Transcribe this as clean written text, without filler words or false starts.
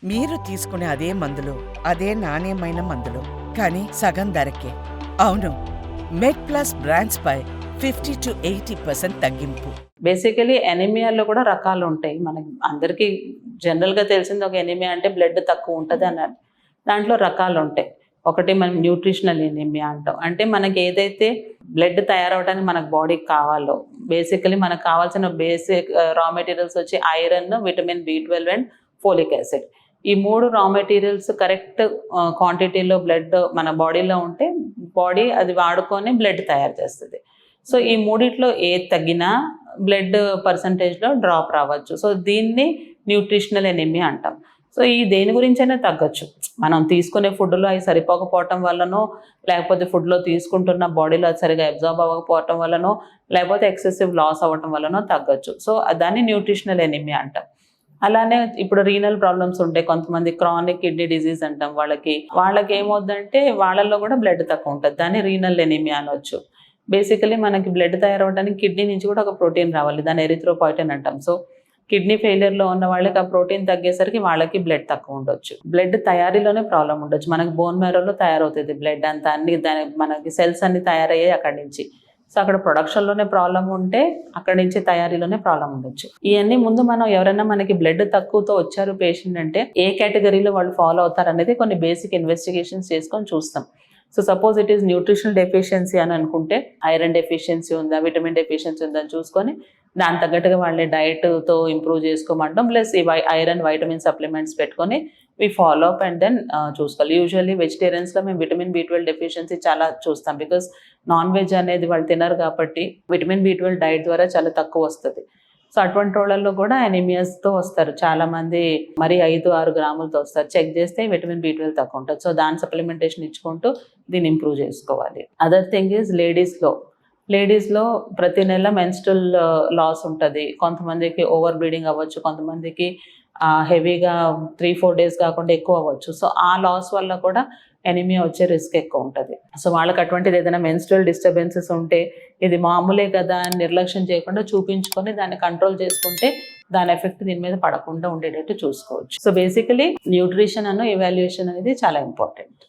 మీరు తీసుకునే అదే మందులు, అదే నాణ్యమైన మందులు, కానీ సగం ధరకే. అవును, మెడ్ ప్లస్ బ్రాండ్స్ పై 50-80% తగ్గింపు. బేసికలీ ఎనీమియాలో కూడా రకాలు ఉంటాయి. మనకి అందరికీ జనరల్గా తెలిసింది ఒక ఎనీమియా అంటే బ్లడ్ తక్కువ ఉంటుంది అన్నారు. దాంట్లో రకాలు ఉంటాయి. ఒకటి మనం న్యూట్రిషనల్ ఎనీమియా అంటాం. అంటే మనకి ఏదైతే బ్లడ్ తయారవడానికి మనకు బాడీకి కావాలో, బేసికలీ మనకు కావాల్సిన బేసిక్ రా మెటీరియల్స్ వచ్చి iron, vitamin B12 and folic acid. ఈ 3 రా మెటీరియల్స్ కరెక్ట్ క్వాంటిటీలో బ్లడ్ మన బాడీలో ఉంటే బాడీ అది వాడుకొని బ్లడ్ తయారు చేస్తుంది. సో ఈ మూడిట్లో ఏది తగ్గినా బ్లడ్ పర్సంటేజ్లో డ్రాప్ రావచ్చు. సో దీన్ని న్యూట్రిషనల్ ఎనీమియా అంటాం. సో ఈ దేని గురించైనా తగ్గచ్చు. మనం తీసుకునే ఫుడ్లో అవి సరిపోకపోవటం వల్లనో, లేకపోతే ఫుడ్లో తీసుకుంటున్న బాడీలో అది సరిగా అబ్జార్బ్ అవ్వకపోవటం వల్లనో, లేకపోతే ఎక్సెసివ్ లాస్ అవ్వటం వల్లనో తగ్గచ్చు. సో దాన్ని న్యూట్రిషనల్ ఎనీమియా అంటాం. అలానే ఇప్పుడు రీనల్ ప్రాబ్లమ్స్ ఉంటాయి. కొంతమంది క్రానిక్ కిడ్నీ డిజీజ్ అంటాం. వాళ్ళకి ఏమవుద్దంటే వాళ్ళల్లో కూడా బ్లడ్ తక్కువ ఉంటుంది. దాన్ని రీనల్ ఎనీమియా అనొచ్చు. బేసికలీ మనకి బ్లడ్ తయారవడానికి కిడ్నీ నుంచి కూడా ఒక ప్రోటీన్ రావాలి. దాన్ని ఎరిథ్రోపాయిటిన్ అంటాం. సో కిడ్నీ ఫెయిలియర్లో ఉన్న వాళ్ళకి ఆ ప్రోటీన్ తగ్గేసరికి వాళ్ళకి బ్లడ్ తక్కువ ఉండొచ్చు. బ్లడ్ తయారీలోనే ప్రాబ్లం ఉండొచ్చు. మనకి బోన్ మ్యారోలో తయారవుతుంది బ్లడ్ అంతా, మనకి సెల్స్ అన్ని తయారయ్యాయి అక్కడి నుంచి. సో అక్కడ ప్రొడక్షన్లోనే ప్రాబ్లం ఉంటే అక్కడి నుంచి తయారీలోనే ప్రాబ్లం ఉండొచ్చు. ఇవన్నీ ముందు మనం ఎవరైనా మనకి బ్లడ్ తక్కువతో వచ్చారు పేషెంట్ అంటే ఏ కేటగిరీలో వాళ్ళు ఫాలో అవుతారు అనేది కొన్ని బేసిక్ ఇన్వెస్టిగేషన్స్ చేసుకొని చూస్తాం. So suppose it is nutritional deficiency అని అనుకుంటే ఐరన్ డెఫిషియన్సీ ఉందా, విటమిన్ డెఫిషియన్సీ ఉందా అని చూసుకొని దాని తగ్గట్టుగా వాళ్ళని డైట్తో ఇంప్రూవ్ చేసుకోమంటాం. ప్లస్ ఈ ఐరన్ వైటమిన్ సప్లిమెంట్స్ పెట్టుకొని we follow up and then చూసుకోవాలి. యూజువల్లీ వెజిటేరియన్స్లో మేము విటమిన్ B12 డెఫిషియన్సీ చాలా చూస్తాం. బికాస్ నాన్ వెజ్ అనేది వాళ్ళు తినరు కాబట్టి విటమిన్ B12 డైట్ ద్వారా చాలా తక్కువ వస్తుంది. సో అటువంటి వాళ్ళల్లో కూడా ఎనీమియాస్తో వస్తారు చాలామంది. మరి 5-6 గ్రాములతో వస్తారు. చెక్ చేస్తే విటమిన్ B12 తక్కువ ఉంటుంది. సో దాని సప్లిమెంటేషన్ ఇచ్చుకుంటూ దీన్ని ఇంప్రూవ్ చేసుకోవాలి. అదర్ థింగ్ ఈజ్ లేడీస్లో ప్రతి నెల మెన్స్ట్రల్ లాస్ ఉంటుంది. కొంతమందికి ఓవర్ బ్లీడింగ్ అవ్వచ్చు, కొంతమందికి హెవీగా 3-4 డేస్ కాకుండా ఎక్కువ అవ్వచ్చు. సో ఆ లాస్ వల్ల కూడా ఎనీమియా వచ్చే రిస్క్ ఎక్కువ ఉంటుంది. సో వాళ్ళకి అటువంటిది ఏదైనా మెన్స్ట్రల్ డిస్టర్బెన్సెస్ ఉంటే ఇది మామూలే కదా అని నిర్లక్ష్యం చేయకుండా చూపించుకొని దాన్ని కంట్రోల్ చేసుకుంటే దాని ఎఫెక్ట్ దీని మీద పడకుండా ఉండేటట్టు చూసుకోవచ్చు. సో బేసికలీ న్యూట్రిషన్ అను ఎవాల్యుయేషన్ అనేది చాలా ఇంపార్టెంట్.